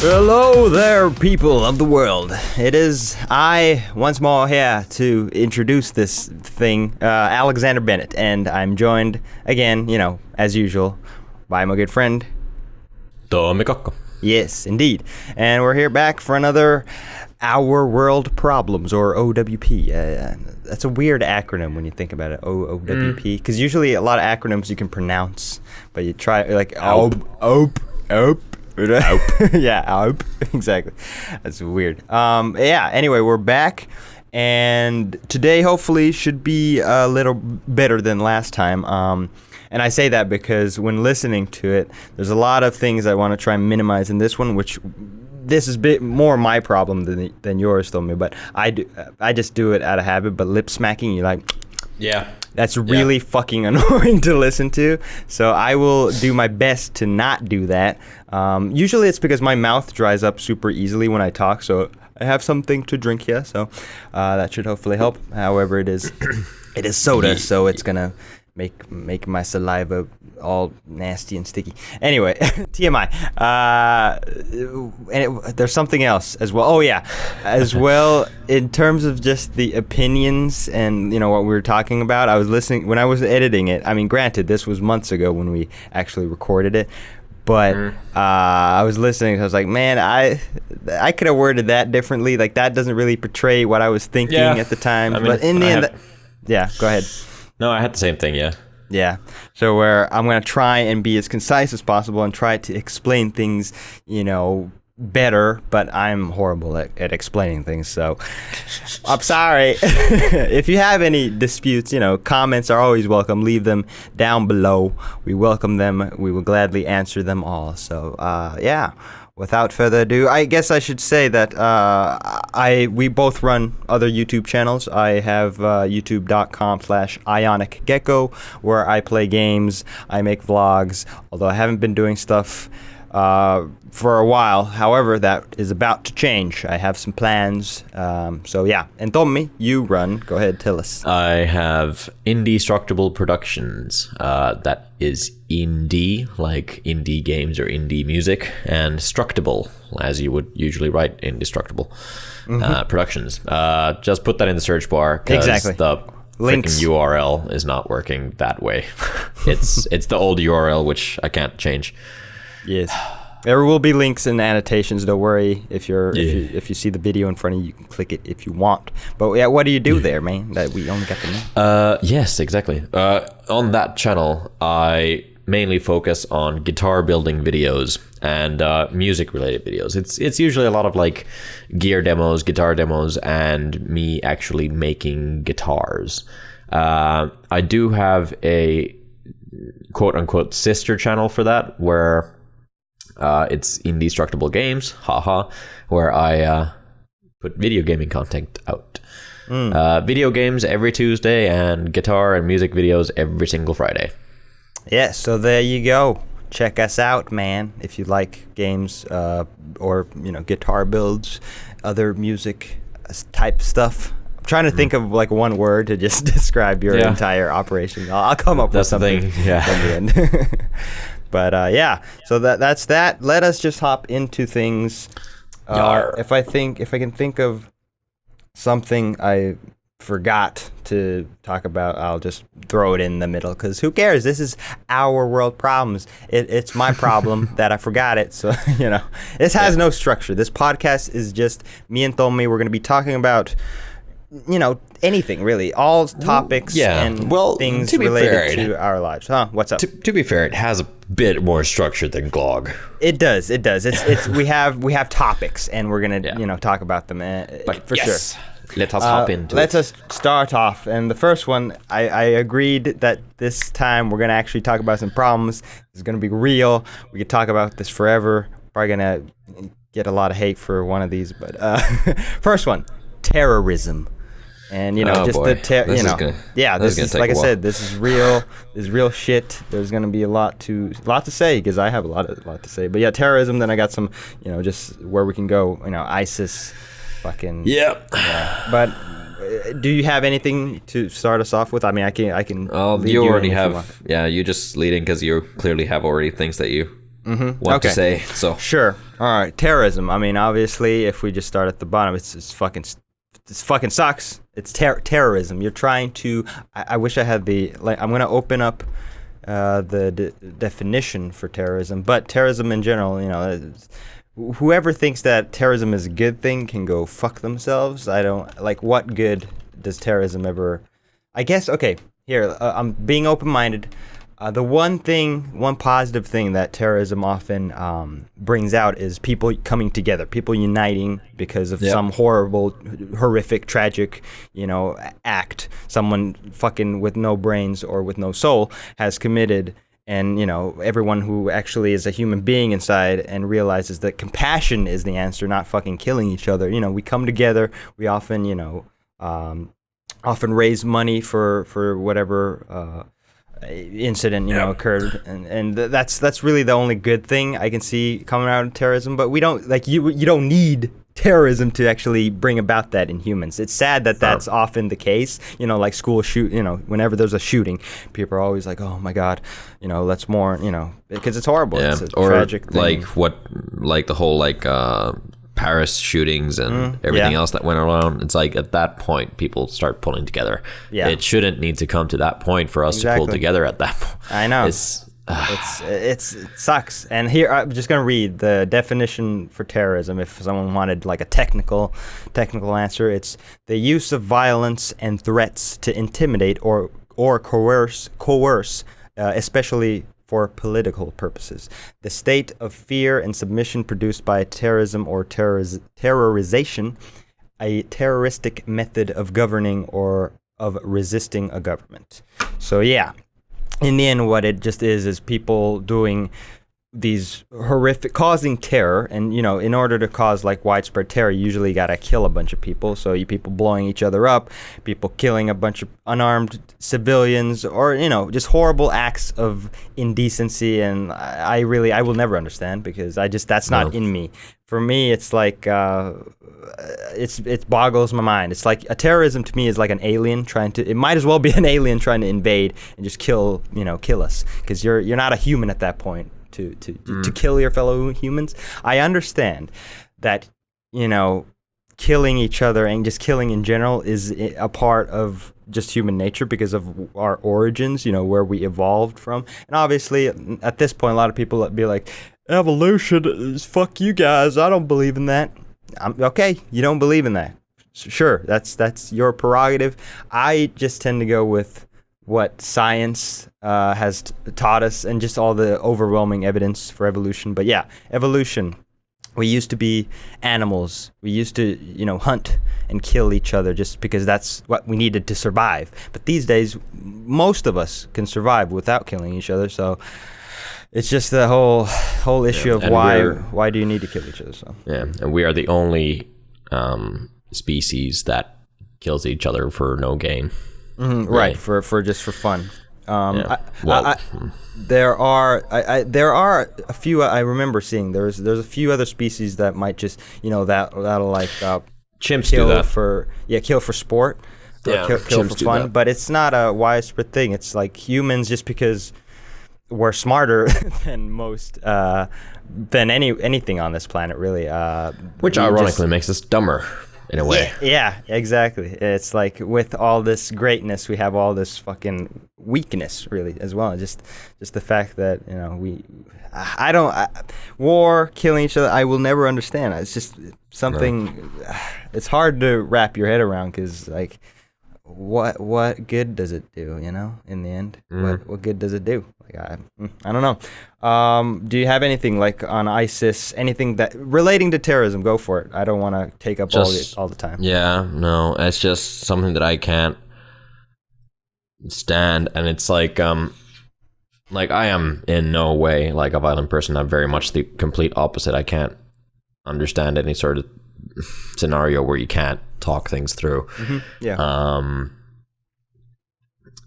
Hello there, people of the world. It is I, once more, here to introduce this thing, Alexander Bennett, and I'm joined again, as usual, by my good friend, Tommy Kokko. Yes, indeed. And we're here back for another Our World Problems, or OWP. That's a weird acronym when you think about it, OWP, because usually a lot of acronyms you can pronounce, but you try, like, OP. Yeah, OP. Exactly. That's weird. Anyway, we're back, and today hopefully should be a little better than last time. And I say that because when listening to it, there's a lot of things I want to try and minimize in this one, which this is a bit more my problem than yours, Tommy. But I just do it out of habit. But lip smacking, you're like, yeah, that's really fucking annoying to listen to. So I will do my best to not do that. Usually it's because my mouth dries up super easily when I talk. So I have something to drink here. So that should hopefully help. However, it is soda, so it's gonna make my saliva all nasty and sticky. Anyway, TMI. There's something else as well. Oh yeah, as well in terms of just the opinions and what we were talking about. I was listening when I was editing it. I mean, granted, this was months ago when we actually recorded it, but I was listening. I was like, man, I could have worded that differently. Like that doesn't really portray what I was thinking at the time. I mean, but in the end, go ahead. No, I had the same thing, yeah. Yeah. So where I'm going to try and be as concise as possible and try to explain things, better, but I'm horrible at explaining things. So I'm sorry. If you have any disputes, comments are always welcome. Leave them down below. We welcome them. We will gladly answer them all. So, without further ado, I guess I should say that we both run other YouTube channels. I have youtube.com/ionicgecko, where I play games, I make vlogs, although I haven't been doing stuff for a while. However, that is about to change. I have some plans. And Tommy, you run. Go ahead, tell us. I have Indestructible Productions. That is indie, like indie games or indie music, and Structable, as you would usually write Indestructible Productions. Just put that in the search bar because the links URL is not working that way. It's the old URL, which I can't change. Yes. There will be links and annotations. Don't worry. If you see the video in front of you, you can click it if you want. But yeah, what do you do there, man? That we only got the name. Yes, exactly. On that channel, I mainly focus on guitar building videos and music related videos. It's usually a lot of like gear demos, guitar demos, and me actually making guitars. I do have a quote unquote sister channel for that where it's Indestructible Games, where I put video gaming content out. Video games every Tuesday and guitar and music videos every single Friday. Yeah, so there you go. Check us out, man, if you like games or guitar builds, other music type stuff. I'm trying to think of like one word to just describe your entire operation. I'll come up with something in the end. But so that's that. Let us just hop into things. If I can think of something I forgot to talk about, I'll just throw it in the middle because who cares? This is Our World Problems. It's my problem that I forgot it. So this has no structure. This podcast is just me and Tommy. We're going to be talking about anything really, all topics and things related to our lives. What's up? To be fair, it has a bit more structure than GLOG. It does. It's we have topics and we're gonna talk about them sure. Let us hop into Let us start off. And the first one, I agreed that this time we're gonna actually talk about some problems. It's gonna be real. We could talk about this forever. Probably gonna get a lot of hate for one of these, but first one, terrorism. And this is like I said, this is real. This is real shit. There's gonna be a lot to say because I have a lot to say. But yeah, terrorism. Then I got some, just where we can go. ISIS, fucking. Yep. Yeah. But do you have anything to start us off with? I can. You already have. Yeah, you just leading because you clearly have already things that you what to say. So Sure. All right. Terrorism. I mean, obviously, if we just start at the bottom, it's fucking sucks. It's terrorism. You're trying to. I wish I had the like. I'm gonna open up the definition for terrorism, but terrorism in general, you know. Whoever thinks that terrorism is a good thing can go fuck themselves. I don't like. What good does terrorism ever? I guess. Okay. Here, I'm being open-minded. The one positive thing that terrorism often brings out is people coming together, people uniting because of some horrific, tragic, act someone fucking with no brains or with no soul has committed. And, everyone who actually is a human being inside and realizes that compassion is the answer, not fucking killing each other. We come together. We often, often raise money for whatever incident occurred, and that's really the only good thing I can see coming out of terrorism. But we don't you don't need terrorism to actually bring about that in humans. It's sad that that's often the case. Like school shoot. Whenever there's a shooting, people are always like, "Oh my God, let's mourn." Because it's horrible. Yeah. It's a or tragic thing. like the whole Paris shootings and everything else that went around. It's like at that point people start pulling together. Yeah. It shouldn't need to come to that point for us to pull together at that point. I know. It sucks. And here I'm just going to read the definition for terrorism if someone wanted like a technical answer. It's the use of violence and threats to intimidate or coerce especially for political purposes. The state of fear and submission produced by terrorism or terrorization, a terroristic method of governing or of resisting a government. So yeah, in the end, what it just is people doing these horrific, causing terror, and in order to cause like widespread terror, you usually gotta kill a bunch of people. So people blowing each other up, people killing a bunch of unarmed civilians, or just horrible acts of indecency. And I will never understand because that's not in me. For me, it's like it boggles my mind. It's like a terrorism to me is like an alien it might as well be an alien trying to invade and just kill us, because you're not a human at that point. To kill your fellow humans. I understand that killing each other and just killing in general is a part of just human nature because of our origins, where we evolved from. And obviously at this point a lot of people be like, evolution is fuck you guys, I don't believe in that. Okay, you don't believe in that, sure, that's your prerogative. I just tend to go with what science has taught us and just all the overwhelming evidence for evolution. But yeah, evolution. We used to be animals. We used to, hunt and kill each other just because that's what we needed to survive. But these days, most of us can survive without killing each other. So it's just the whole issue of why do you need to kill each other? So yeah, and we are the only species that kills each other for no gain. Mm-hmm, right, for fun. There are a few I remember seeing. There's a few other species that might just that'll like chimps kill do that kill for sport, kill for fun. But it's not a widespread thing. It's like humans, just because we're smarter than most than anything on this planet, really. Which ironically makes us dumber. In a way. Yeah, exactly. It's like with all this greatness, we have all this fucking weakness, really, as well. Just the fact that war, killing each other, I will never understand. It's just something. It's hard to wrap your head around because, like, what good does it do? In the end, what good does it do? Like, I don't know. Do you have anything like on ISIS? Anything that relating to terrorism? Go for it. I don't want to take up all the time. Yeah, no, it's just something that I can't stand, and it's like I am in no way like a violent person. I'm very much the complete opposite. I can't understand any sort of scenario where you can't talk things through. Mm-hmm. Yeah.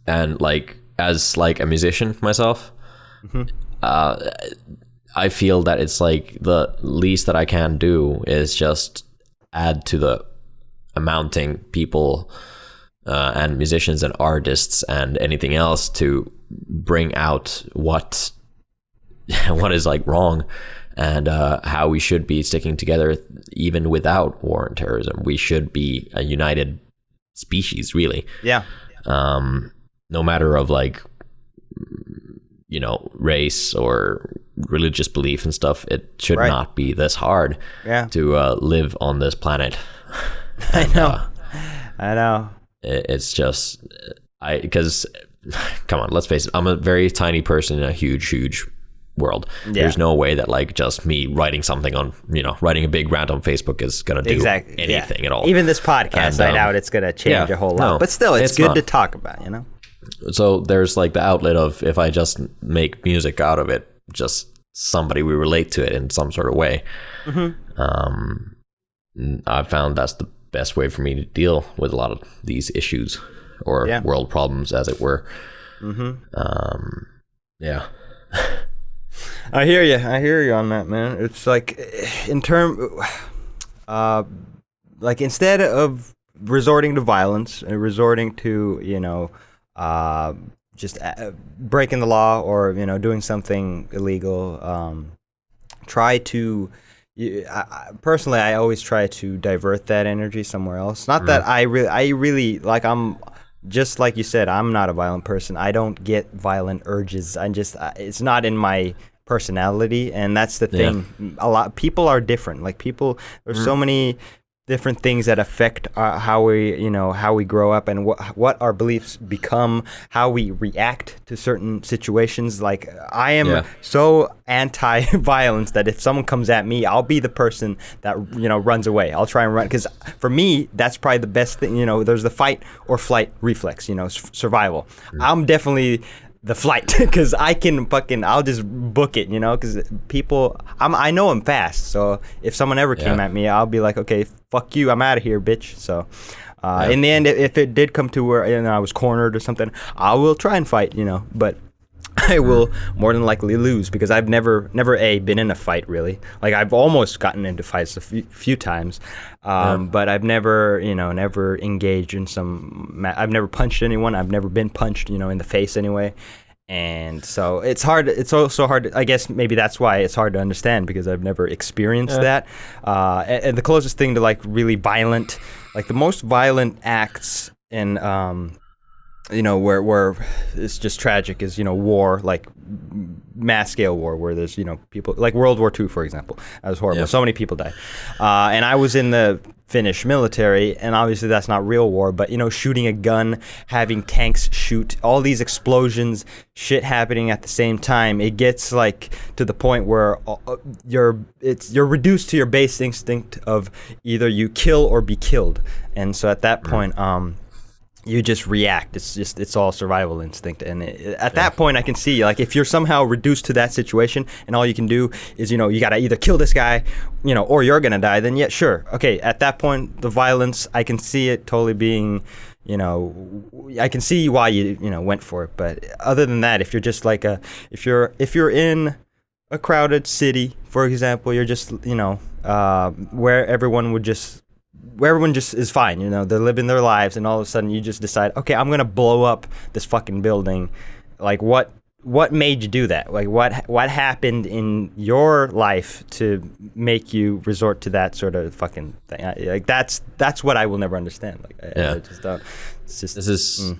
And like as like a musician myself, I feel that it's like the least that I can do is just add to the amounting people and musicians and artists and anything else to bring out what what is like wrong, and how we should be sticking together even without war and terrorism. We should be a united species, really. Yeah. No matter of like, you know, race or religious belief and stuff, it should not be this hard to live on this planet. And, I know. It's just, because, come on, let's face it, I'm a very tiny person in a huge world. There's no way that like just me writing something on, you know, writing a big rant on Facebook is going to do anything at all. Even this podcast, I doubt it's going to change a whole lot. But still, it's good to talk about, you know? So there's like the outlet of, if I just make music out of it, just somebody will relate to it in some sort of way. I've found that's the best way for me to deal with a lot of these issues or world problems, as it were. Yeah. I hear you on that, man. It's like, like instead of resorting to violence and resorting to, you know, just breaking the law or, you know, doing something illegal, try to, personally, I always try to divert that energy somewhere else. Not that I really, like, I'm just like you said, I'm not a violent person. I don't get violent urges. It's not in my personality, and that's the thing. A lot people are different. Like there's so many different things that affect how we grow up and what our beliefs become, how we react to certain situations. Like I am so anti-violence that if someone comes at me, I'll be the person that, you know, runs away. I'll try and run, because for me that's probably the best thing. You know, there's the fight or flight reflex, you know, survival. I'm definitely the flight, because I'll just book it, you know, because I know I'm fast. So if someone ever came at me, I'll be like, okay, fuck you, I'm out of here, bitch. So in the end, if it did come to where, you know, I was cornered or something, I will try and fight, you know, but I will more than likely lose, because I've never been in a fight, really. Like I've almost gotten into fights a few times, but I've never engaged in I've never punched anyone. I've never been punched, you know, in the face anyway. And so it's hard. It's also hard. I guess maybe that's why it's hard to understand, because I've never experienced that. And the closest thing to like really violent, like the most violent acts in, you know, where it's just tragic is, you know, war, like mass scale war, where there's, you know, people like World War II, for example. That was horrible. So many people died. And I was in the Finnish military, and obviously that's not real war, but, you know, shooting a gun, having tanks shoot, all these explosions, shit happening at the same time. It gets like to the point where you're reduced to your base instinct of either you kill or be killed. And so at that point, you just react. It's all survival instinct. And at that point, I can see, like, if you're somehow reduced to that situation and all you can do is, you know, you got to either kill this guy, you know, or you're going to die, then yeah, sure. Okay, at that point, the violence, I can see it totally being, you know, I can see why you know, went for it. But other than that, if you're just like if you're in a crowded city, for example, you're just, you know, where everyone just is fine, you know, they're living their lives, and all of a sudden you just decide, okay, I'm gonna blow up this fucking building. Like, what made you do that? Like, what happened in your life to make you resort to that sort of fucking thing? Like, that's what I will never understand. Like, I just don't. It's just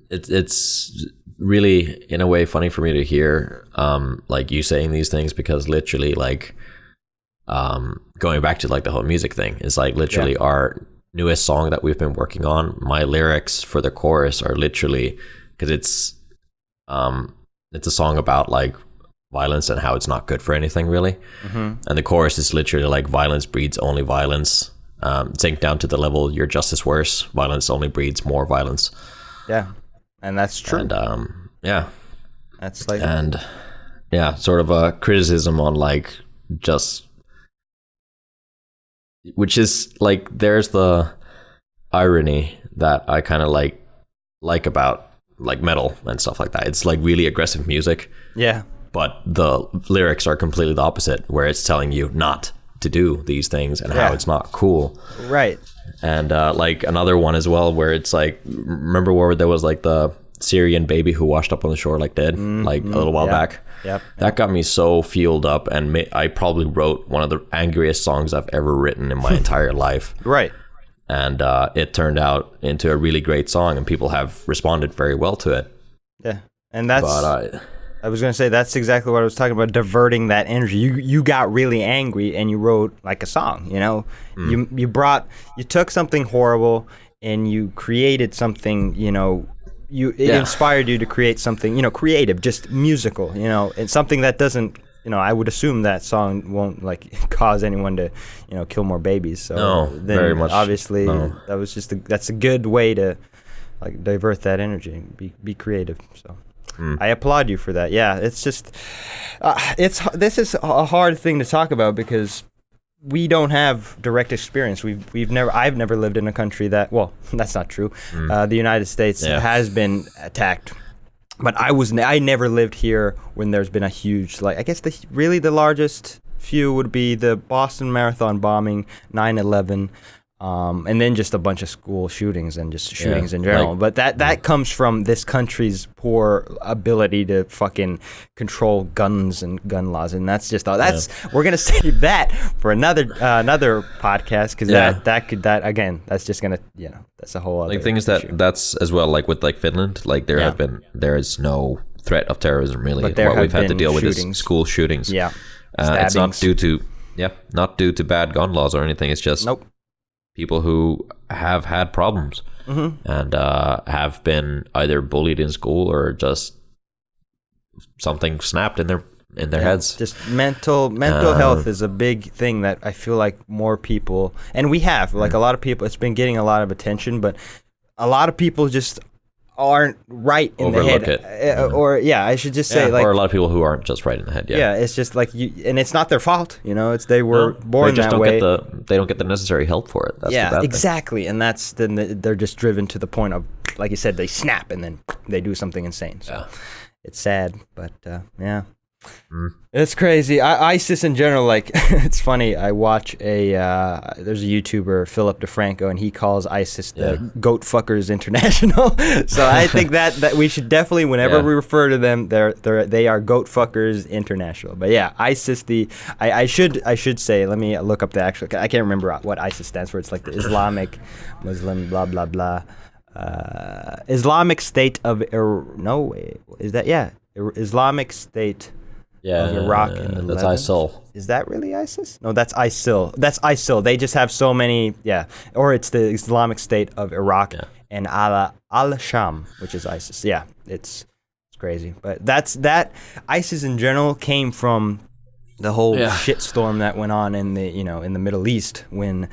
it's really, in a way, funny for me to hear like you saying these things, because literally, like, going back to like the whole music thing, is like literally our newest song that we've been working on, my lyrics for the chorus are literally, because it's a song about like violence and how it's not good for anything, really. And the chorus is literally like, violence breeds only violence, sink down to the level your justice worse, violence only breeds more violence. And that's true. And that's like, and sort of a criticism on like, just, which is like, there's the irony that I kind of like about like metal and stuff like that. It's like really aggressive music, but the lyrics are completely the opposite, where it's telling you not to do these things and how it's not cool, right? And like another one as well, where it's like, remember where there was like the Syrian baby who washed up on the shore like dead, like a little while back. Yep. That got me so fueled up, and I probably wrote one of the angriest songs I've ever written in my entire life. Right. And it turned out into a really great song, and people have responded very well to it. Yeah, and that's. But I was gonna say that's exactly what I was talking about. Diverting that energy. You got really angry and you wrote like a song. You know, you took something horrible and you created something. You know, it inspired you to create something. You know, creative, just musical. You know, and something that doesn't. You know, I would assume that song won't like cause anyone to, you know, kill more babies. So no, then very much. Obviously, that was that's a good way to like divert that energy. Be creative. So. I applaud you for that. Yeah, it's just, this is a hard thing to talk about because we don't have direct experience. I've never lived in a country that, well, that's not true. The United States has been attacked, but I never lived here when there's been a huge, like, I guess the largest few would be the Boston Marathon bombing, 9/11. And then just a bunch of school shootings and just shootings in general. But that comes from this country's poor ability to fucking control guns and gun laws. And that's just we're gonna save that for another podcast because that's just gonna that's a whole other like things issue. that's as well like with like Finland, like there is no threat of terrorism really. But what we've had to deal shootings. with is school shootings. Yeah, it's not due to bad gun laws or anything. It's just people who have had problems and have been either bullied in school or just something snapped in their heads. Just mental health is a big thing that I feel like more people, and we have like a lot of people. It's been getting a lot of attention, but a lot of people just aren't right in Overlook the head. it. Or I should just say like, or a lot of people who aren't just right in the head. Yeah, it's just like and it's not their fault. You know, they were born that way. They don't get the necessary help for it. That's the bad exactly, and that's they're just driven to the point of, like you said, they snap and then they do something insane. So it's sad, but it's crazy. ISIS in general, like it's funny. I watch there's a YouTuber, Philip DeFranco, and he calls ISIS the Goat Fuckers International. So I think that we should definitely, whenever we refer to them, they are Goat Fuckers International. But yeah, ISIS. I should say. Let me look up the actual. I can't remember what ISIS stands for. It's like the Islamic Muslim blah blah blah. Islamic State of Islamic State. Of Iraq and the that's Levant. ISIL. Is that really ISIS? No, that's ISIL. That's ISIL. They just have so many, or it's the Islamic State of Iraq and al-Sham, which is ISIS. Yeah, it's crazy. But that ISIS in general came from the whole shitstorm that went on in the Middle East when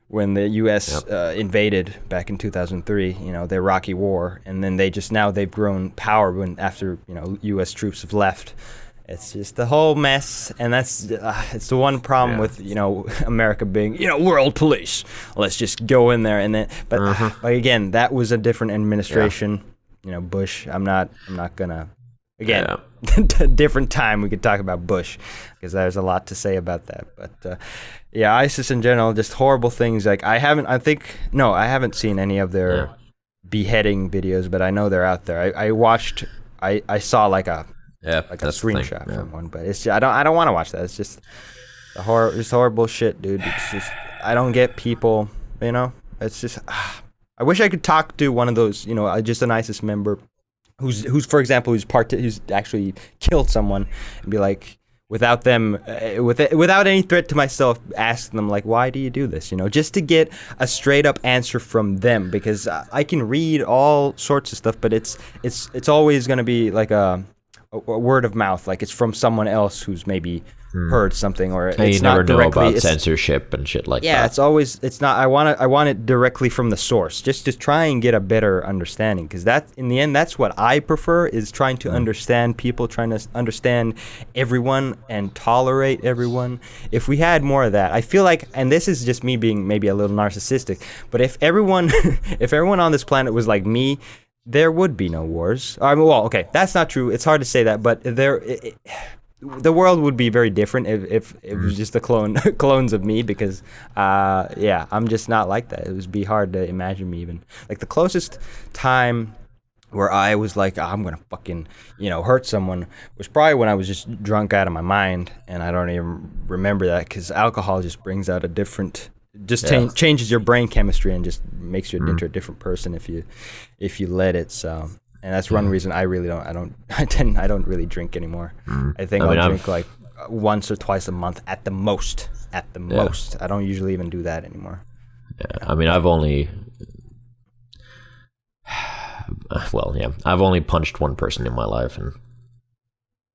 the U.S. Invaded back in 2003, the Iraqi War, and then they've grown power after U.S. troops have left. It's just the whole mess, and that's it's the one problem with America being world police. Let's just go in there and then, but again, that was a different administration. Bush. I'm not gonna different time we could talk about Bush because there's a lot to say about that. But ISIS in general, just horrible things. Like I haven't seen any of their beheading videos, but I know they're out there. I saw like a screenshot from one, but it's just, I don't want to watch that. It's just it's horrible shit, dude. It's just I don't get people. It's just I wish I could talk to one of those. Just an ISIS member who's for example who's actually killed someone and be like, without them, without any threat to myself, ask them like, why do you do this? Just to get a straight up answer from them, because I can read all sorts of stuff, but it's always gonna be like a word of mouth, like it's from someone else who's maybe heard something, or and it's you not never know directly about censorship and shit like that. Yeah, it's not. I want it directly from the source, just to try and get a better understanding, because that in the end, that's what I prefer, is trying to understand people, trying to understand everyone and tolerate everyone. If we had more of that, I feel like, and this is just me being maybe a little narcissistic, but if everyone on this planet was like me, there would be no wars. Okay, that's not true. It's hard to say that, but the world would be very different if it was just the clones of me, because I'm just not like that. It would be hard to imagine me even. Like the closest time where I was like, I'm gonna fucking, hurt someone, was probably when I was just drunk out of my mind, and I don't even remember that because alcohol just brings out a different, changes your brain chemistry and just makes you into a different person if you let it. So, and that's one reason I really I don't really drink anymore. I think I'll drink like once or twice a month at the most. At the most, I don't usually even do that anymore. Yeah, I mean, I've only punched one person in my life, and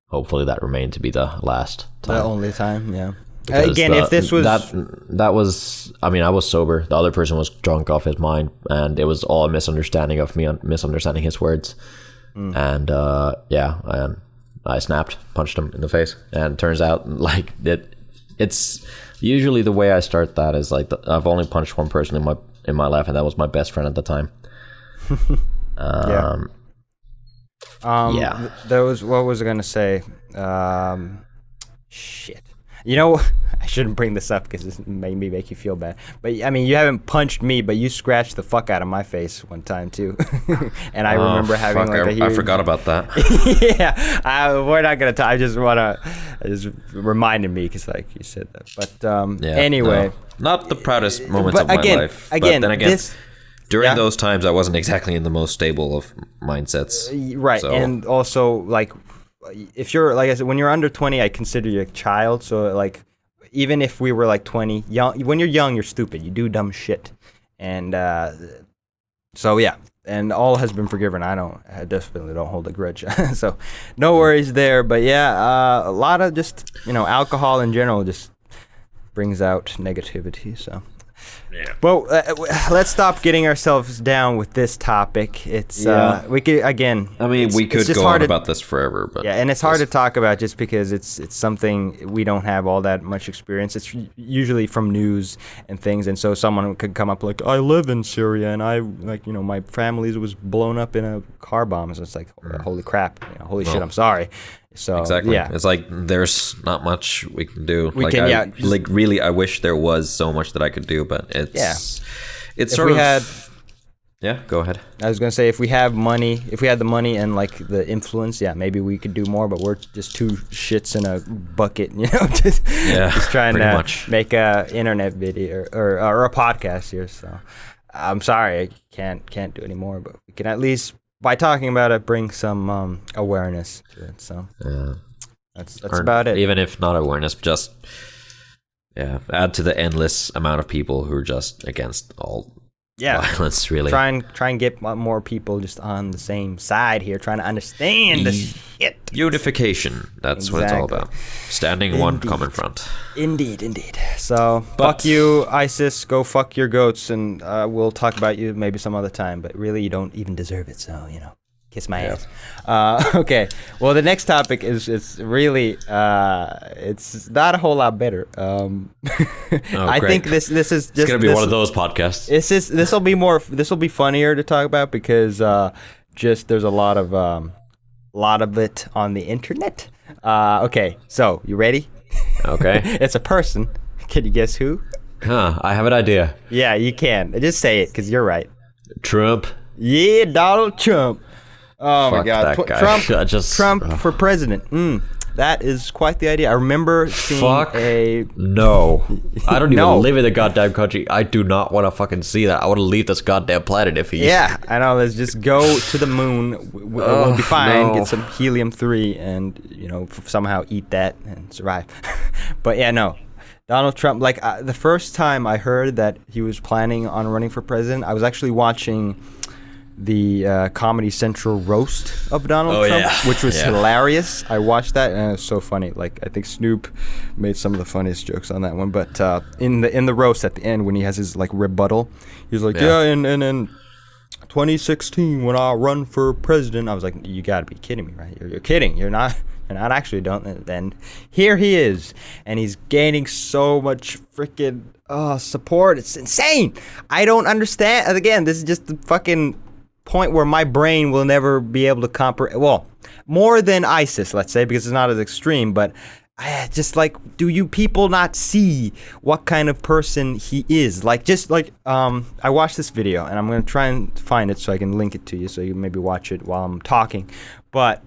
hopefully that remained to be the last time. The only time, yeah. Because again, if this was that was, I mean, I was sober. The other person was drunk off his mind, and it was all a misunderstanding of me misunderstanding his words. And I snapped, punched him in the face, and turns out like it's usually the way I start that is like I've only punched one person in my life, and that was my best friend at the time. There was, what was I gonna say? Shit. I shouldn't bring this up because this made me make you feel bad. But I mean, you haven't punched me, but you scratched the fuck out of my face one time too. And I remember having like a huge... I forgot about that. We're not gonna talk. I just reminded me because like you said that. But anyway, not the proudest moments of my life. But then again, during those times, I wasn't exactly in the most stable of mindsets. Right, so. And also like, if you're, like I said, when you're under 20, I consider you a child. So like, even if we were like 20, when you're young, you're stupid. You do dumb shit, and so yeah. And all has been forgiven. I definitely don't hold a grudge. So no worries there. But yeah, a lot of just alcohol in general just brings out negativity. So. Yeah. Well, let's stop getting ourselves down with this topic. It's we could again. I mean, we could go on about this forever, but and it's hard to talk about just because it's something we don't have all that much experience. It's usually from news and things, and so someone could come up like, I live in Syria, and I my family was blown up in a car bomb. So it's like, holy crap, holy shit, I'm sorry. So exactly, yeah, it's like there's not much we can do. Really, I wish there was so much that I could do, but it's go ahead. I was gonna say, if we had the money and like the influence, maybe we could do more. But we're just two shits in a bucket, just trying to make a internet video or a podcast here. So I'm sorry, I can't do any more, but we can at least, by talking about it, bring some awareness to it. So that's about it. Even if not awareness, just add to the endless amount of people who are just against all violence. Really, try and get more people just on the same side here, trying to understand the shit. Unification. That's what it's all about. Standing one common front. Indeed. So fuck you, ISIS. Go fuck your goats, and we'll talk about you maybe some other time. But really, you don't even deserve it. So kiss my ass. Okay. Well, the next topic is really it's not a whole lot better. I think this is just, it's gonna be one of those podcasts. This will be funnier to talk about because there's a lot of it on the internet. Okay. So you ready? Okay. It's a person. Can you guess who? I have an idea. Yeah, you can. Just say it because you're right. Trump. Yeah, Donald Trump. Oh my God, Trump for president. That is quite the idea. I remember seeing no. I don't even live in the goddamn country. I do not want to fucking see that. I want to leave this goddamn planet if he. Yeah, I know. Let's just go to the moon. We'll be fine. Get some helium-3 and somehow eat that and survive. But yeah, no. Donald Trump. Like the first time I heard that he was planning on running for president, I was actually watching the Comedy Central roast of Donald Trump, which was hilarious. I watched that and it was so funny. Like I think Snoop made some of the funniest jokes on that one. But in the roast at the end, when he has his like rebuttal, he's like, and in 2016 when I run for president, I was like, you got to be kidding me, right? You're kidding. You're not actually don't. And here he is, and he's gaining so much freaking support. It's insane. I don't understand. Again, this is just the fucking point where my brain will never be able to comprehend. Well, more than ISIS, let's say, because it's not as extreme, but just like, do you people not see what kind of person he is? Like, just like, I watched this video, and I'm gonna try and find it so I can link it to you, so you maybe watch it while I'm talking. But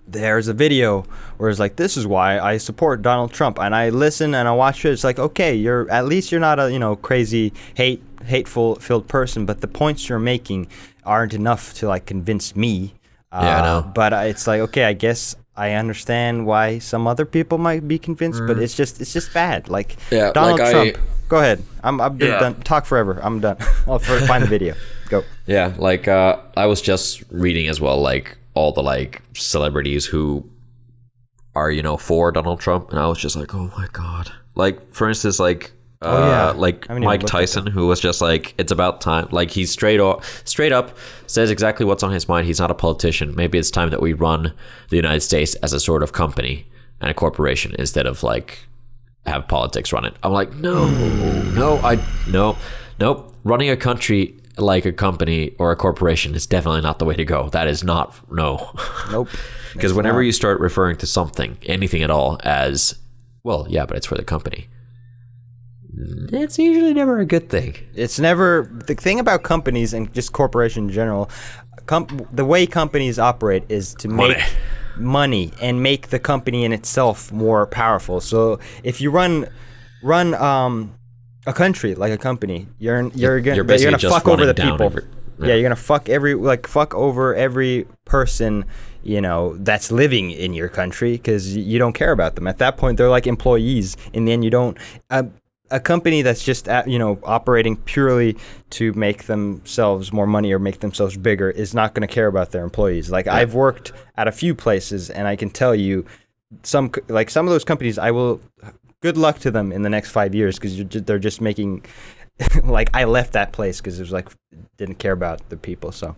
there's a video where it's like, this is why I support Donald Trump, and I listen and I watch it. It's like, okay, you're not a crazy hateful filled person, but the points you're making aren't enough to like convince me. I know. But it's like, okay, I guess I understand why some other people might be convinced, but it's just bad. Like, Donald Trump. Go ahead. I've been done. Talk forever. I'm done. I'll find the video. Go. Yeah, like I was just reading as well, like all the like celebrities who are for Donald Trump, and I was just like, oh my god. Like, for instance, like like Mike Tyson, who was just like, it's about time. Like, he's straight up says exactly what's on his mind. He's not a politician. Maybe it's time that we run the United States as a sort of company and a corporation instead of like have politics run it. I'm like, nope. Running a country like a company or a corporation is definitely not the way to go. That is not, no. Nope. Because whenever you start referring to something, anything at all, as, well, yeah, but it's for the company, it's usually never a good thing. It's never, the thing about companies and just corporation in general, the way companies operate is to make money and make the company in itself more powerful. So if you run a country like a company, you're gonna fuck over the people. You're gonna fuck over every person that's living in your country, because you don't care about them. At that point, they're like employees. In the end, you don't. A company that's just operating purely to make themselves more money or make themselves bigger is not going to care about their employees. Like, I've worked at a few places, and I can tell you, some of those companies, I will. Good luck to them in the next 5 years, because they're just making. Like, I left that place because it was like, didn't care about the people. So.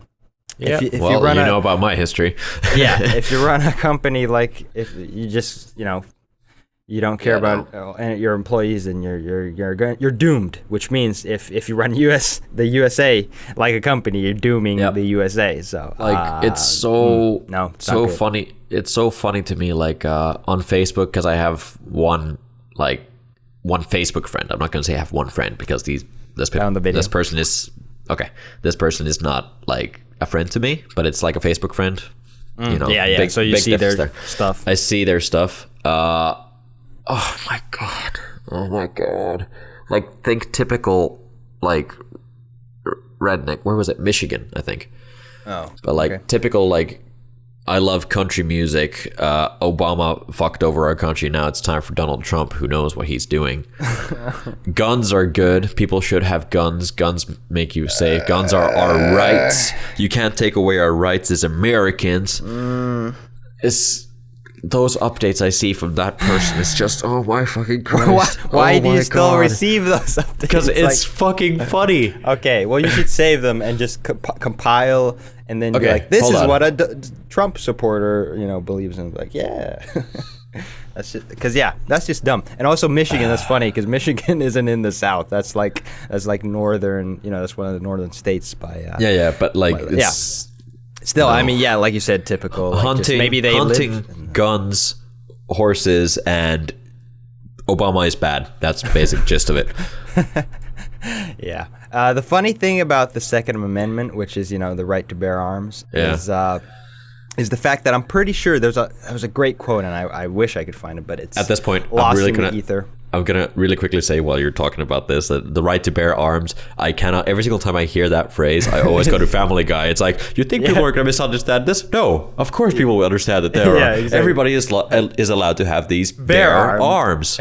Yeah. If you know about my history. Yeah. If you run a company, like, if you just you don't care about your employees, and you're doomed. Which means if you run the USA like a company, you're dooming the USA. So like, it's so funny. It's so funny to me, like on Facebook, because I have one Facebook friend. I'm not going to say I have one friend, because this person is This person is not like a friend to me, but it's like a Facebook friend. So you see their stuff. I see their stuff. Oh my god. Like, think typical, like, redneck. Where was it? Michigan, I think. Oh. But like, typical, like, I love country music. Obama fucked over our country. Now it's time for Donald Trump. Who knows what he's doing? Guns are good. People should have guns. Guns make you safe. Guns are our rights. You can't take away our rights as Americans. It's those updates I see from that person. It's just, oh my fucking Christ. Why do you still receive those updates? Because it's fucking funny. Okay, well, you should save them and just compile, and then be like, this is what a Trump supporter, believes in. Like, yeah. That's just because that's just dumb. And also Michigan, that's funny, because Michigan isn't in the South. That's like northern, that's one of the northern states by but like, it's still, I mean, like you said, typical, like, hunting, maybe they hunting, guns, horses, and Obama is bad. That's the basic gist of it. Yeah. The funny thing about the Second Amendment, which is, the right to bear arms, is the fact that I'm pretty sure there was a great quote, and I wish I could find it, but it's at this point lost in the ether. I'm going to really quickly say, while you're talking about this, that the right to bear arms, I cannot, every single time I hear that phrase, I always go to Family Guy. It's like, you think people are going to misunderstand this? No, of course people will understand that exactly. Everybody is allowed to have these bear arms.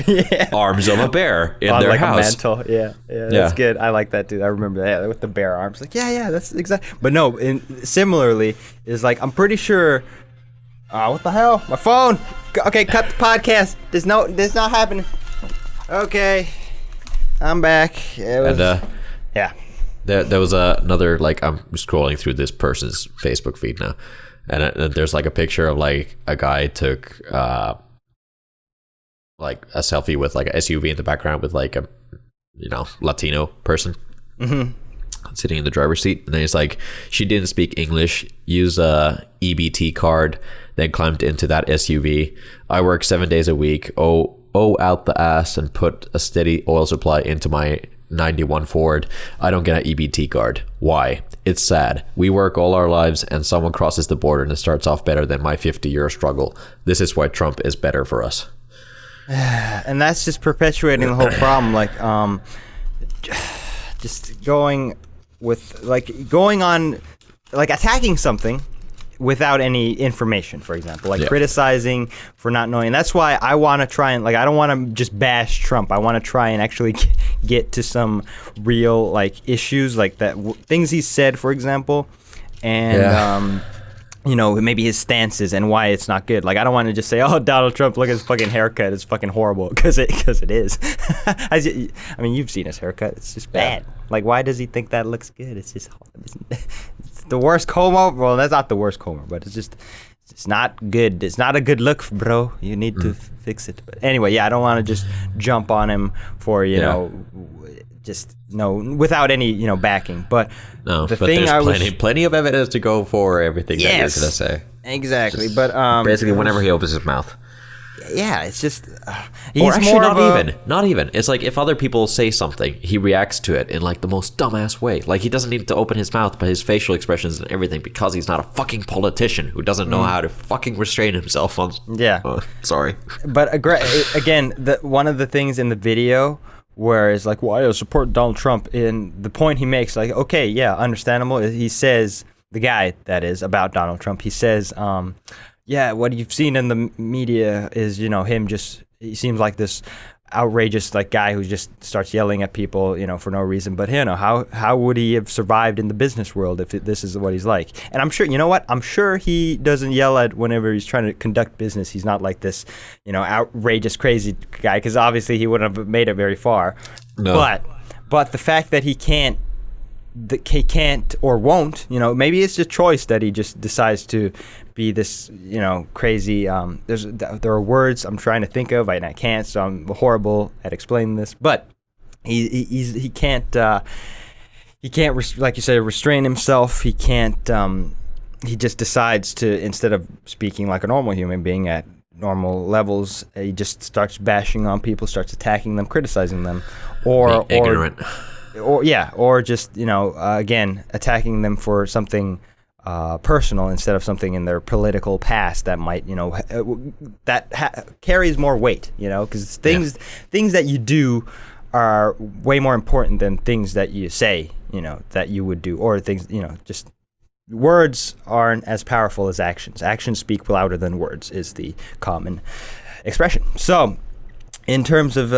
Arms of a bear in their house. A mantle. Yeah, that's good. I like that too. I remember that with the bear arms. Like, that's exactly. But no, similarly, is like, I'm pretty sure. What the hell? My phone. Okay, cut the podcast. There's not happening. Okay, I'm back. There was another, like, I'm scrolling through this person's Facebook feed now, and there's like a picture of like a guy took like a selfie with like a SUV in the background with like a Latino person. Mm-hmm. sitting in the driver's seat, and then he's like, she didn't speak English, use a EBT card, then climbed into that SUV. I work 7 days a week, out the ass, and put a steady oil supply into my 91 Ford. I don't get an EBT card. Why? It's sad. We work all our lives, and someone crosses the border and it starts off better than my 50-year struggle. This is why Trump is better for us. And that's just perpetuating the whole problem. Like, just going on, like attacking something without any information, for example, like criticizing for not knowing. That's why I want to try and, like, I don't want to just bash Trump. I want to try and actually get to some real, like, issues, like that things he said, for example, and you know, maybe his stances and why it's not good. Like, I don't want to just say, oh, Donald Trump, look at his fucking haircut, it's fucking horrible, because it is. I mean, you've seen his haircut, it's just bad. Like, why does he think that looks good? It's just it's the worst comb over. Well, that's not the worst comb over, but it's not good. It's not a good look, bro. You need to fix it. But anyway, I don't want to just jump on him for, you know, just without any backing. But there's plenty of evidence to go for everything that you're gonna say. Exactly. Just but basically, whenever he opens his mouth. Yeah, it's just he's or actually more not even. It's like if other people say something, he reacts to it in like the most dumbass way. Like, he doesn't need to open his mouth, but his facial expressions and everything, because he's not a fucking politician who doesn't know how to fucking restrain himself on. Sorry. But again, one of the things in the video where it's like, well, I support Donald Trump, in the point he makes, like, okay, yeah, understandable. He says, the guy that is about Donald Trump, he says, yeah, what you've seen in the media is, him he seems like this outrageous, like, guy who just starts yelling at people, for no reason. But, how would he have survived in the business world if this is what he's like? And I'm sure, I'm sure he doesn't yell at whenever he's trying to conduct business. He's not like this, outrageous, crazy guy, because obviously he wouldn't have made it very far. No. But the fact that he can't or won't, maybe it's a choice that he just decides to be this, crazy. There are words I'm trying to think of and I can't, so I'm horrible at explaining this. But he can't like you said, restrain himself. He can't. He just decides to, instead of speaking like a normal human being at normal levels, he just starts bashing on people, starts attacking them, criticizing them, or ignorant. Or just, again, attacking them for something personal instead of something in their political past that might, carries more weight, because things that you do are way more important than things that you say, that you would do, or things, just words aren't as powerful as actions. Actions speak louder than words is the common expression. So, in terms of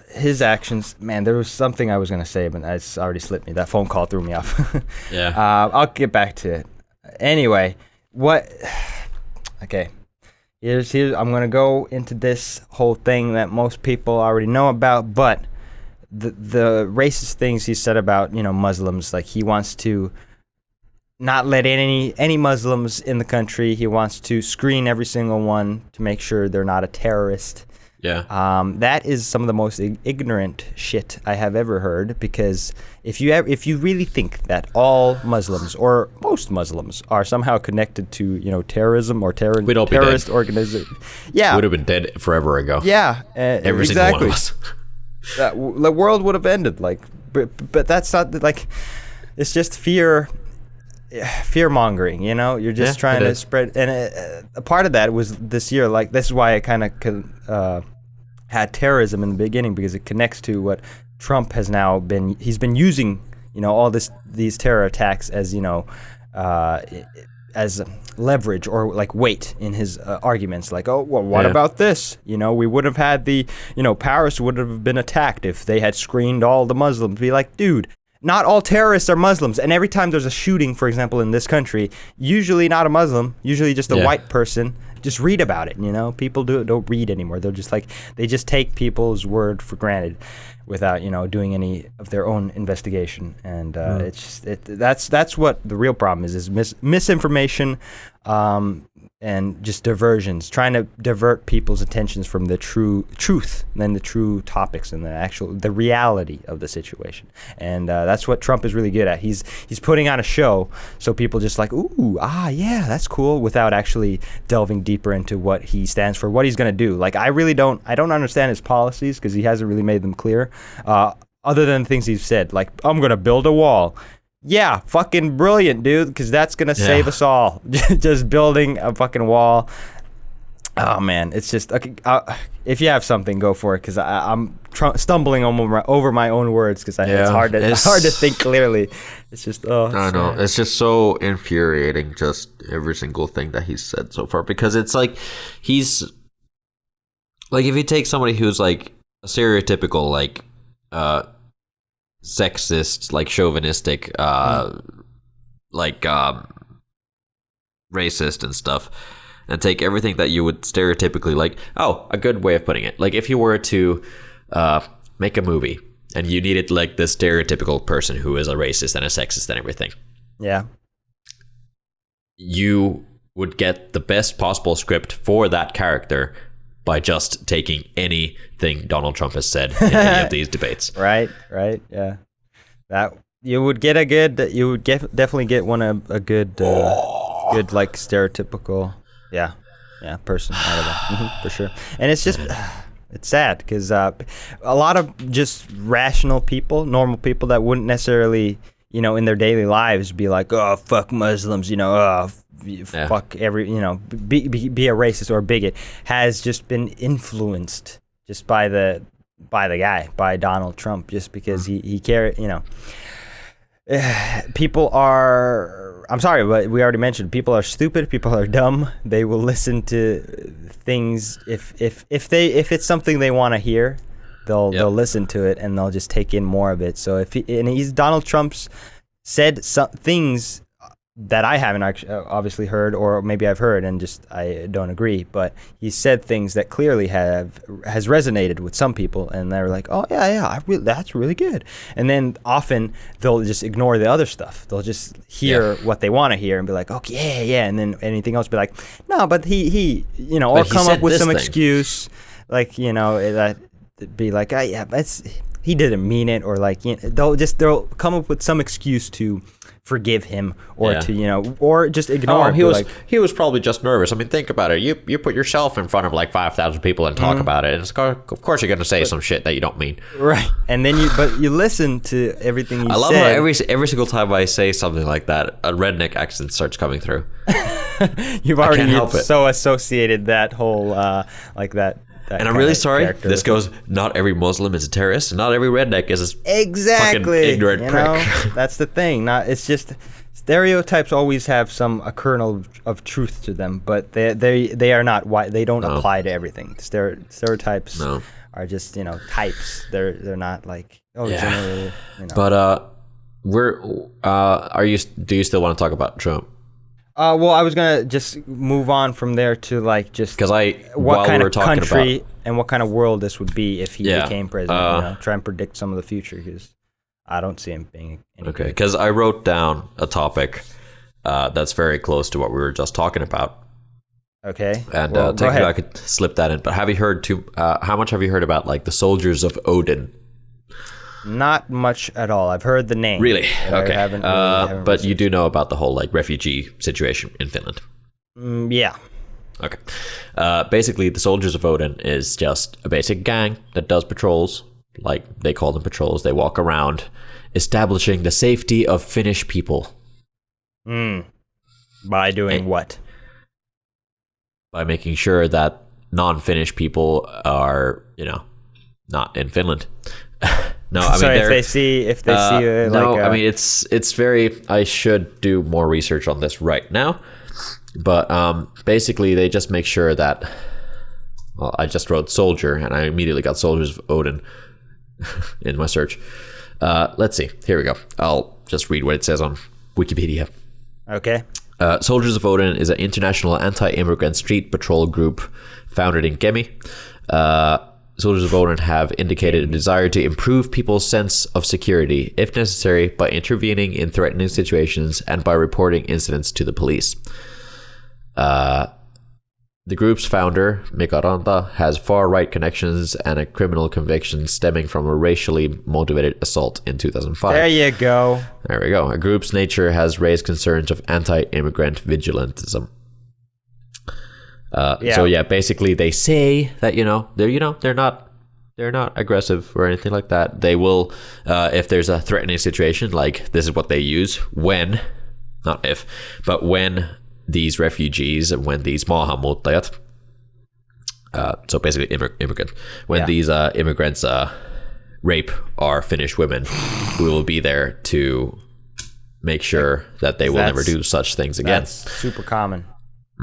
his actions, man, there was something I was going to say, but it's already slipped me. That phone call threw me off. I'll get back to it. Anyway, okay. Here's I'm going to go into this whole thing that most people already know about, but the racist things he said about, Muslims, like he wants to not let any Muslims in the country. He wants to screen every single one to make sure they're not a terrorist. Yeah. That is some of the most ignorant shit I have ever heard, because if you really think that all Muslims or most Muslims are somehow connected to, terrorism or terrorist organization, would have been dead forever ago. Yeah, every single one of us. The world would have ended. Like, but that's not like, it's just fear mongering, you're just trying to spread, and a part of that was this year, like, this is why I kind of had terrorism in the beginning, because it connects to what Trump has now he's been using, all these terror attacks as, as leverage or like weight in his arguments, like, oh, well, what about this? We would have had Paris would have been attacked if they had screened all the Muslims. Be like, dude, not all terrorists are Muslims. And every time there's a shooting, for example, in this country, usually not a Muslim, usually just a white person, just read about it. People don't read anymore. They're just like, they just take people's word for granted without, doing any of their own investigation. And that's what the real problem is misinformation. and just diversions, trying to divert people's attentions from the truth and the true topics and the reality of the situation. And that's what Trump is really good at. He's putting on a show so people just like, ooh, yeah, that's cool, without actually delving deeper into what he stands for, what he's going to do. Like, I don't understand his policies because he hasn't really made them clear, other than things he's said, like, I'm going to build a wall. Yeah, fucking brilliant, dude, because that's going to save us all. Just building a fucking wall. Oh, man, it's just, okay, if you have something, go for it, because I'm stumbling over my own words, because it's hard to think clearly. It's just, I know. It's just so infuriating, just every single thing that he's said so far, because it's like, he's, like, if you take somebody who's, like, a stereotypical, like, sexist, like chauvinistic, racist and stuff, and take everything that you would stereotypically like. Oh, a good way of putting it. Like if you were to make a movie and you needed like this stereotypical person who is a racist and a sexist and everything. Yeah. You would get the best possible script for that character by just taking anything Donald Trump has said in any of these debates. Right, yeah. That you would definitely get a good like stereotypical, person out of that, for sure. And it's just, it's sad because a lot of just rational people, normal people that wouldn't necessarily, in their daily lives be like, oh, fuck Muslims, fuck every, be a racist or a bigot, has just been influenced just by Donald Trump, just because he cared, people are, I'm sorry, but we already mentioned, people are stupid, people are dumb. They will listen to things if it's something they want to hear, they'll listen to it and they'll just take in more of it. So he's Donald Trump's said some things that I haven't obviously heard, or maybe I've heard and just I don't agree, but he said things that clearly has resonated with some people, and they're like, oh yeah, that's really good. And then often they'll just ignore the other stuff. They'll just hear what they want to hear and be like, okay, yeah, and then anything else be like, no, but he or come up with some excuse, like that be like, he didn't mean it, or like they'll come up with some excuse to forgive him, or to or just ignore. He was probably just nervous. I mean, think about it. You put yourself in front of like 5,000 people and talk about it, and of course you're going to say some shit that you don't mean. Right, and then you listen to everything you said. I love how every single time I say something like that, a redneck accent starts coming through. You've already so associated that whole like that. And I'm really sorry. Character. This goes. Not every Muslim is a terrorist. And not every redneck is a fucking ignorant prick. That's the thing. It's just stereotypes always have a kernel of truth to them, but they are not. They don't apply to everything. Stereotypes are just types. They're not like generally. But do you still want to talk about Trump? Well, I was gonna just move on from there to like just what kind of country and what kind of world this would be if he became president. Try and predict some of the future, because I don't see him being any good. Because I wrote down a topic that's very close to what we were just talking about. Okay. And technically I could slip that in. But have you heard how much have you heard about like the soldiers of Odin? Not much at all. I've heard the name. Really? Okay. I haven't but you do know about the whole like refugee situation in Finland? Yeah. Okay. Basically, the Soldiers of Odin is just a basic gang that does patrols. Like, they call them patrols. They walk around establishing the safety of Finnish people. By doing what? By making sure that non-Finnish people are, not in Finland. No, I mean, so if they see I mean, it's very. I should do more research on this right now, but basically they just make sure that. Well, I just wrote soldier, and I immediately got Soldiers of Odin in my search. Let's see. Here we go. I'll just read what it says on Wikipedia. Okay. Soldiers of Odin is an international anti-immigrant street patrol group founded in Kemi. Soldiers of Odin have indicated a desire to improve people's sense of security, if necessary, by intervening in threatening situations and by reporting incidents to the police. The group's founder, Mikaranta, has far-right connections and a criminal conviction stemming from a racially motivated assault in 2005. There you go. There we go. A group's nature has raised concerns of anti-immigrant vigilantism. So yeah, basically they say that they're not aggressive or anything like that. They will, if there's a threatening situation, like this is what they use when, not if, but when these refugees, when these maahanmuuttajat, so basically immigrant, when these immigrants rape our Finnish women, we will be there to make sure that they will never do such things again. That's super common.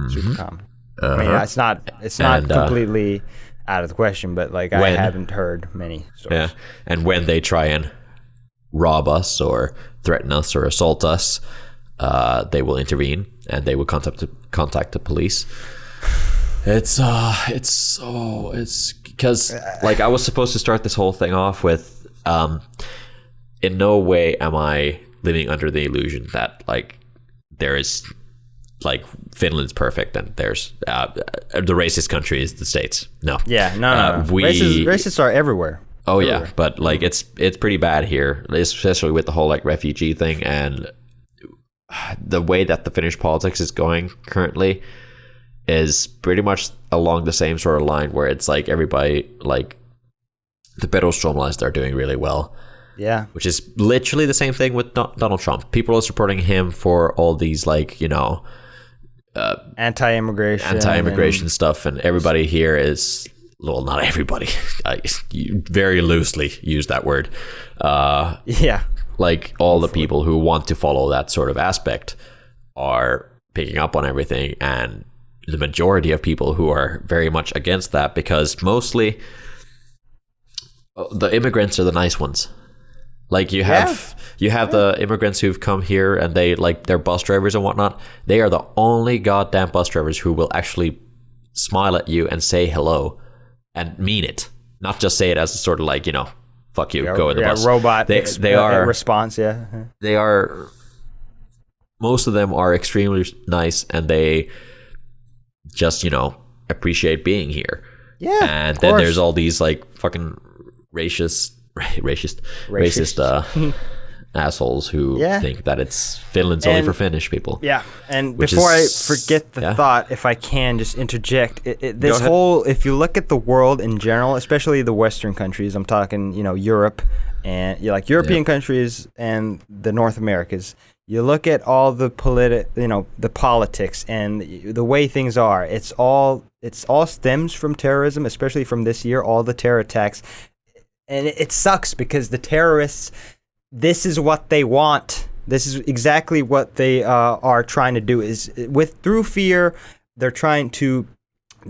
Super common. I mean, it's not completely out of the question, but like I haven't heard many stories. Yeah, and when they try and rob us or threaten us or assault us, they will intervene and they will contact the police. It's because like I was supposed to start this whole thing off with, in no way am I living under the illusion that like there is like Finland's perfect and there's the racist country is the States. No. Yeah, no. Racists are everywhere. Oh everywhere. Yeah, but like it's pretty bad here, especially with the whole like refugee thing and the way that the Finnish politics is going currently is pretty much along the same sort of line where it's like everybody, like the perussuomalaiset are doing really well. Yeah. Which is literally the same thing with Donald Trump. People are supporting him for all these like, anti-immigration stuff, and everybody here is, well, not everybody. I very loosely use that word. Like all the people who want to follow that sort of aspect are picking up on everything, and the majority of people who are very much against that, because mostly the immigrants are the nice ones. Like you have the immigrants who've come here and they're bus drivers and whatnot. They are the only goddamn bus drivers who will actually smile at you and say hello and mean it, not just say it as a sort of like, fuck you, go in the bus. Robot. They are response. Yeah, they are. Most of them are extremely nice, and they just appreciate being here. Yeah, and then there's all these like fucking racist assholes who think that it's Finland's only for Finnish people. Yeah, and before I forget the thought, if I can just interject, this whole, if you look at the world in general, especially the Western countries, I'm talking, Europe and like European countries and the North Americas. You look at all the the politics and the way things are. It's all stems from terrorism, especially from this year, all the terror attacks. And it sucks because the terrorists, this is what they want. This is exactly what they are trying to do. Is through fear, they're trying to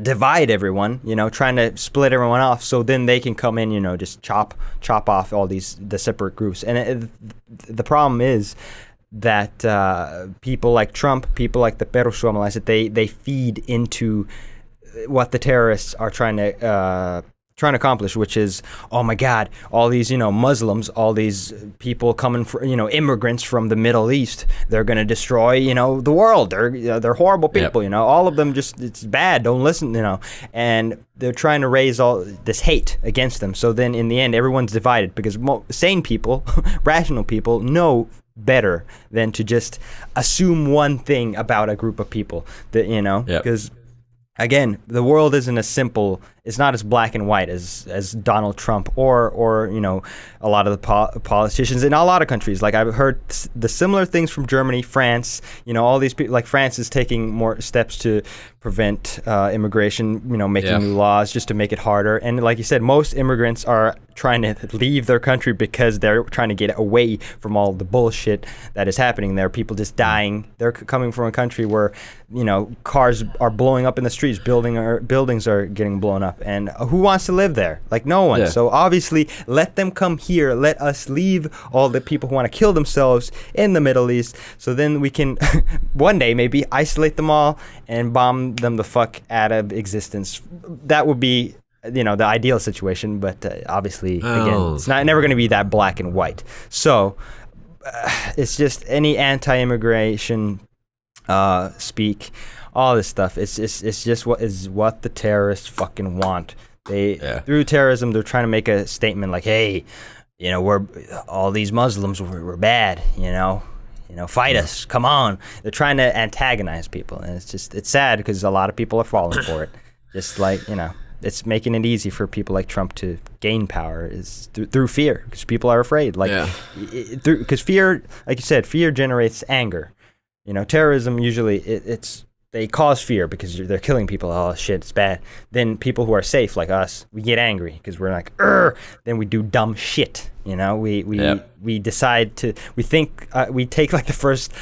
divide everyone. Trying to split everyone off, so then they can come in. Just chop off all the separate groups. And the problem is that people like Trump, people like the perussuomalaiset, they feed into what the terrorists are trying to accomplish, which is, oh my God, all these Muslims, all these people coming from immigrants from the Middle East, they're gonna destroy the world. They're horrible people. All of them, just, it's bad. Don't listen. And they're trying to raise all this hate against them. So then in the end, everyone's divided because sane people, rational people, know better than to just assume one thing about a group of people that because. Again, the world isn't as simple. It's not as black and white as Donald Trump or a lot of the politicians in a lot of countries. Like I've heard the similar things from Germany, France. All these people, like France is taking more steps to prevent immigration. Making new laws just to make it harder. And like you said, most immigrants are trying to leave their country because they're trying to get away from all the bullshit that is happening there. People just dying. They're coming from a country where cars are blowing up in the streets, buildings are getting blown up, and who wants to live there? Like no one. So obviously, let them come here. Let us leave all the people who want to kill themselves in the Middle East, so then we can one day maybe isolate them all and bomb them the fuck out of existence. That would be the ideal situation, but obviously again, it's never going to be that black and white. So it's just any anti-immigration speak all this stuff. It's just what the terrorists fucking want. Through terrorism, they're trying to make a statement like, hey, we're all these Muslims, we're bad, fight us, come on. They're trying to antagonize people, and it's sad because a lot of people are falling for it. Just like, it's making it easy for people like Trump to gain power is through fear, because people are afraid. Because fear, like you said, fear generates anger. Terrorism usually they cause fear because they're killing people. Oh shit, it's bad. Then people who are safe like us, we get angry because we're like, then we do dumb shit. We decide to, we take like the first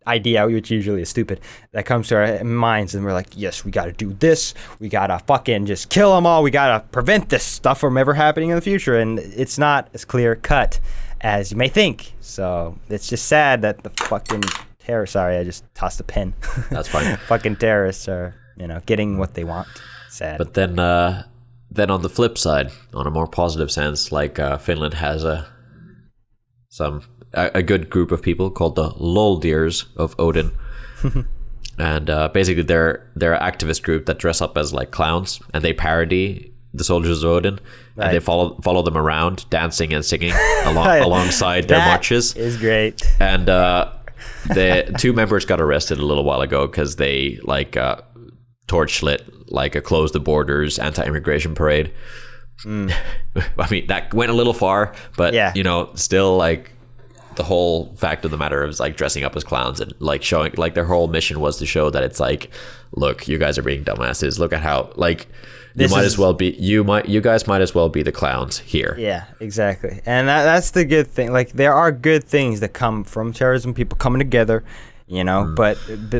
idea, which usually is stupid, that comes to our minds, and we're like, yes, we got to do this. We got to fucking just kill them all. We got to prevent this stuff from ever happening in the future. And it's not as clear cut as you may think. So it's just sad that the fucking sorry, I just tossed a pen. That's fine. Fucking terrorists are, getting what they want. Sad. But then on the flip side, on a more positive sense, like Finland has a good group of people called the Loldiers of Odin. And basically they're an activist group that dress up as like clowns, and they parody the soldiers of Odin, right. And they follow them around, dancing and singing alongside their marches. Is great. And the 2 members got arrested a little while ago because they torch lit like a close the borders anti-immigration parade. I mean, that went a little far, but still, like, the whole fact of the matter is like dressing up as clowns and like showing, like, their whole mission was to show that it's like, look, you guys are being dumbasses. Look at how, like, you guys might as well be the clowns here. Yeah, exactly. And that's the good thing. Like, there are good things that come from terrorism, people coming together, but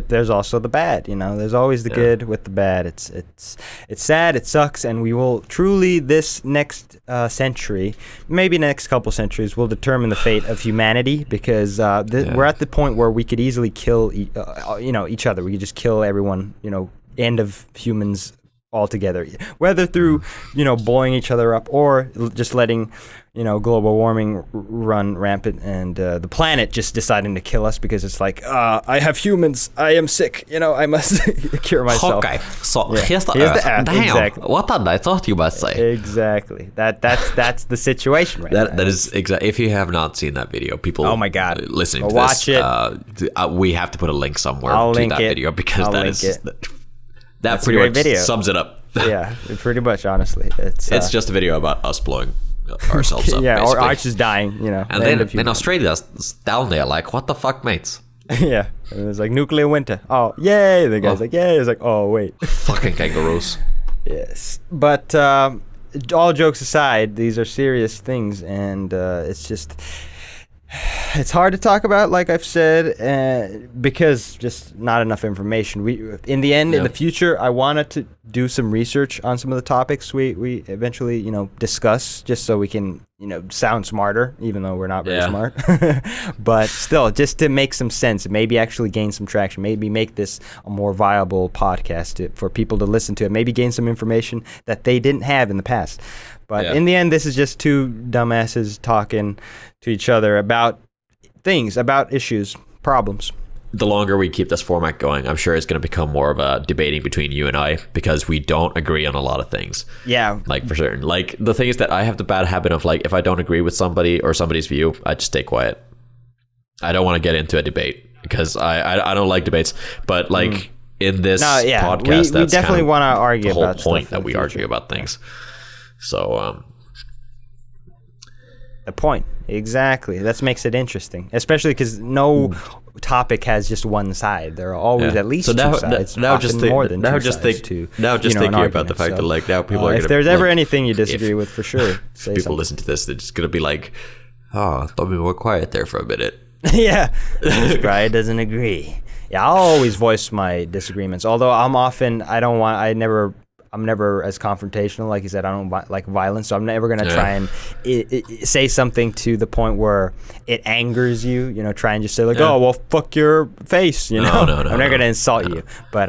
there's also the bad, there's always the good with the bad. It's sad, it sucks, and we will truly, this next century, maybe next couple centuries, will determine the fate of humanity, because we're at the point where we could easily kill each other. We could just kill everyone, end of humans altogether, whether through blowing each other up or just letting global warming run rampant, and the planet just deciding to kill us because it's like, I have humans, I am sick, I must cure myself. Okay, so here's the earth. Damn, exactly. What I thought you must say. Exactly. That's the situation right now. That is exactly. If you have not seen that video, people, oh my god, listening to watch this, we have to put a link somewhere to that video, because that pretty much video. Sums it up. Yeah, pretty much, honestly. It's just a video about us blowing ourselves up, yeah, basically. or us just dying, And then in Australia, down there, like, what the fuck, mates? Yeah, and it's like nuclear winter. Oh, yay! The guy's like, yay! It's like, oh, wait. Fucking kangaroos. Yes. But all jokes aside, these are serious things, and it's hard to talk about, like I've said, because just not enough information. In the end, in the future, I wanted to do some research on some of the topics we eventually, discuss, just so we can, sound smarter, even though we're not very smart. But still, just to make some sense, maybe actually gain some traction, maybe make this a more viable podcast for people to listen to, and maybe gain some information that they didn't have in the past. But in the end, this is just 2 dumbasses talking to each other about things, about issues, problems. The longer we keep this format going, I'm sure it's going to become more of a debating between you and I, because we don't agree on a lot of things. Yeah. Like, for certain. Like, the thing is that I have the bad habit of, like, if I don't agree with somebody or somebody's view, I just stay quiet. I don't want to get into a debate, because I don't like debates. But, like, in this podcast, we definitely want to argue about the whole point that we argue about things. So, the point, exactly. That makes it interesting, especially because no topic has just one side. There are always at least 2 sides. Now just think about the fact that, like, now people are if there's ever anything you disagree with, for sure, say people something. Listen to this, they're just gonna be like, "Oh, thought we were quiet there for a minute." Yeah, Brian doesn't agree. Yeah, I'll always voice my disagreements. Although I'm never as confrontational. Like you said, I don't like violence, so I'm never going to try and say something to the point where it angers you, try and just say, like, oh, well, fuck your face, No, I'm not going to insult you. But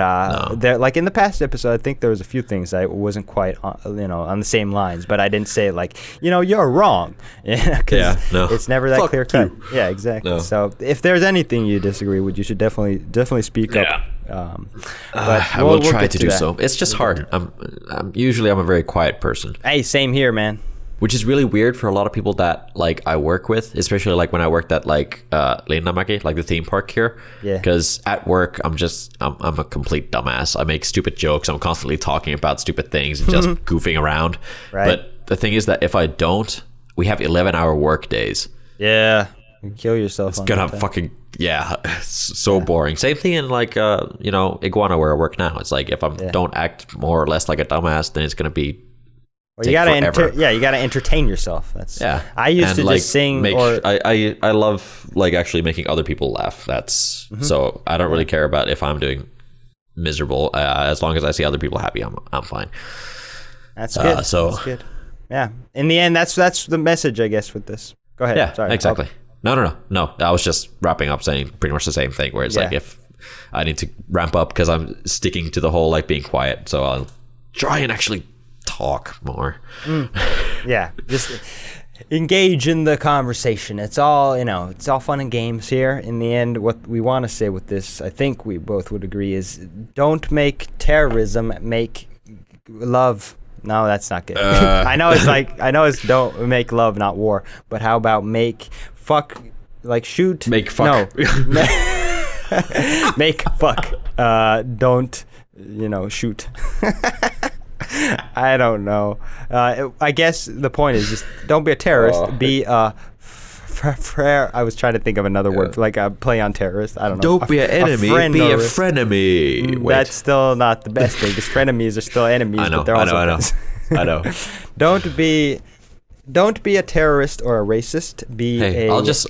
there, like in the past episode, I think there was a few things that wasn't quite, on the same lines, but I didn't say, like, you're wrong. It's never that clear cut. Yeah, exactly. No. So if there's anything you disagree with, you should definitely speak up But I will we'll try get to do that. so. It's just hard. I'm usually a very quiet person, Hey, same here, man. which is really weird for a lot of people that like I work with, especially like when I worked at like Linnanmäki, like the theme park here. Yeah. Because at work, I'm a complete dumbass. I make stupid jokes. I'm constantly talking about stupid things and just goofing around. Right. But the thing is that if I don't, we have 11-hour work days. Yeah. You kill yourself. It's gonna fucking so boring. Same thing in like Iguana where I work now. It's like if I don't act more or less like a dumbass, then it's gonna be. Well, you gotta you gotta entertain yourself. That's I used to like, just sing. I love like actually making other people laugh. That's so I don't really care about if I'm doing miserable. As long as I see other people happy, I'm fine. That's good. That's good. Yeah. In the end, that's the message, I guess, with this. Go ahead. Yeah. Sorry. Exactly. No. I was just wrapping up saying pretty much the same thing. Where it's like if I need to ramp up because I'm sticking to the whole like being quiet, so I'll try and actually talk more. Yeah, just engage in the conversation. It's all it's all fun and games here. In the end, what we want to say with this, I think we both would agree, is don't make terrorism, make love. No, that's not good. I know it's don't make love, not war. But how about make fuck, like shoot? Make fuck. No. Make fuck. Don't shoot. I don't know. I guess the point is just don't be a terrorist. Be a I was trying to think of another word for like a play on terrorist. I don't know. Don't be an enemy. Be a frenemy. That's still not the best thing because frenemies are still enemies. I know. But they're also I know. Don't be a terrorist or a racist.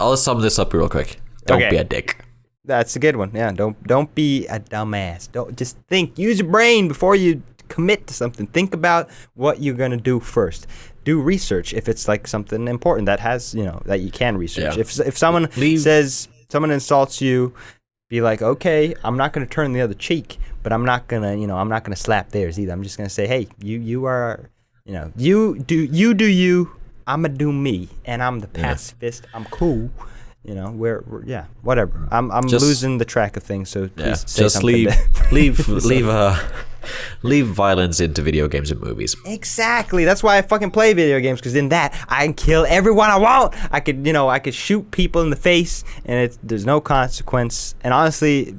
I'll sum this up real quick. Don't be a dick. That's a good one. Yeah. Don't be a dumbass. Don't just think. Use your brain before you commit to something. Think about what you're gonna do first. Do research if it's like something important that has that you can research. Yeah. If someone someone insults you, be like, okay, I'm not gonna turn the other cheek, but I'm not gonna I'm not gonna slap theirs either. I'm just gonna say, hey, you are you do you. I'm gonna do me, and I'm the pacifist. I'm cool. We're whatever. I'm just losing the track of things. So please say just something. leave violence into video games and movies. Exactly. That's why I fucking play video games, because in that I can kill everyone I want. I could shoot people in the face, and there's no consequence. And honestly,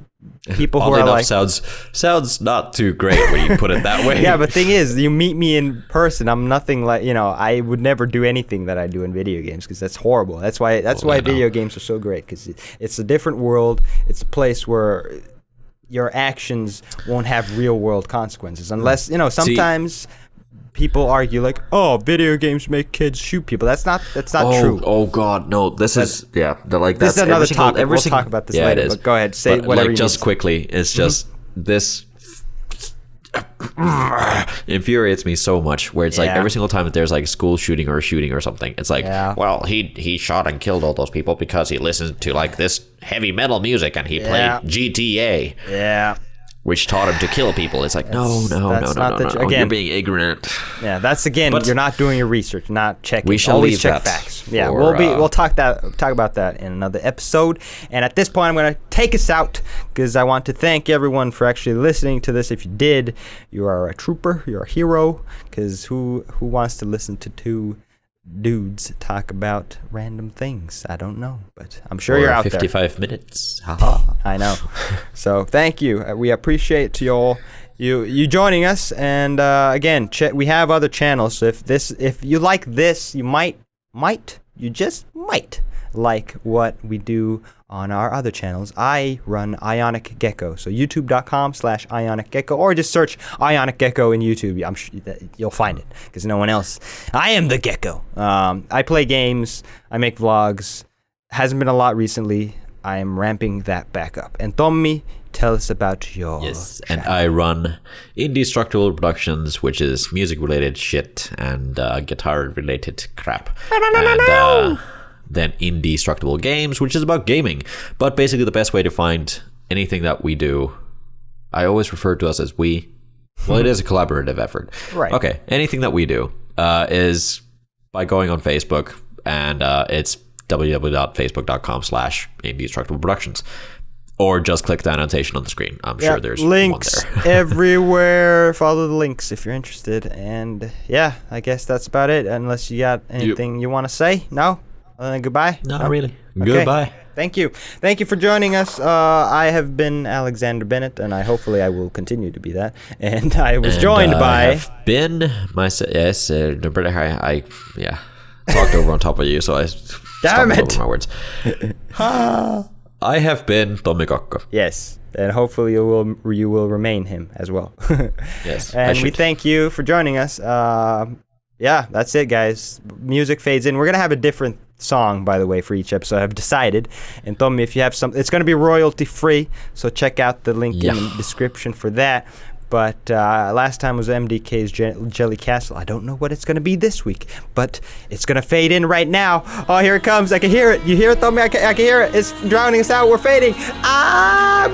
people who are like sounds not too great when you put it that way. Yeah, but thing is, you meet me in person, I'm nothing like I would never do anything that I do in video games, because that's horrible. That's why video games are so great, because it's a different world. It's a place where your actions won't have real world consequences, unless sometimes people argue like, oh, video games make kids shoot people. That's not true. Oh God, no. This is this is another topic. We'll talk about this later. But go ahead, say whatever. Like, just quickly, it's just this infuriates me so much. Where it's like every single time that there's like a school shooting or a shooting or something, it's like, well, he shot and killed all those people because he listened to like this heavy metal music and he played GTA. Yeah. Which taught him to kill people. It's like, no. Again, you're being ignorant. Yeah, that's you're not doing your research, not checking. We shall always leave check that facts. Yeah, we'll talk about that in another episode. And at this point, I'm going to take us out, because I want to thank everyone for actually listening to this. If you did, you are a trooper. You're a hero. Because who wants to listen to two dudes talk about random things? I don't know, but I'm sure you're out 55 minutes. I know. So thank you. We appreciate you joining us. And again, we have other channels. So if you like this, you just might like what we do on our other channels. I run Ionic Gecko, so youtube.com/Ionic Gecko, or just search Ionic Gecko in YouTube. I'm sure that you'll find it, because no one else. I am the Gecko. I play games. I make vlogs. Hasn't been a lot recently. I am ramping that back up. And Tommy, tell us about your Yes, channel. and I run Indestructible Productions, which is music-related shit and guitar-related crap. And then Indestructible Games, which is about gaming. But basically the best way to find anything that we do, I always refer to us as we. Well, it is a collaborative effort. Right. Okay, anything that we do is by going on Facebook, and it's www.facebook.com/Indestructible Productions. or just click the annotation on the screen. I'm sure there's links one there. everywhere. Follow the links if you're interested. And yeah, I guess that's about it. Unless you got anything you want to say? No? Goodbye? Not really. Okay. Goodbye. Thank you for joining us. I have been Alexander Bennett, and hopefully I will continue to be that. And I was joined by. I have been myself. Yes, I talked over on top of you, so I Damn stumbled it. over my words. I have been Tommy Kakko. Yes, and hopefully you will remain him as well. Yes, and we thank you for joining us. Yeah, that's it, guys. Music fades in. We're gonna have a different song, by the way, for each episode. I've decided. And Tommy, if you have some, it's gonna be royalty free. So check out the link in the description for that. But last time was MDK's Jelly Castle. I don't know what it's going to be this week, but it's going to fade in right now. Oh, here it comes. I can hear it. You hear it, Tommy? I can hear it. It's drowning us out. We're fading. Bye.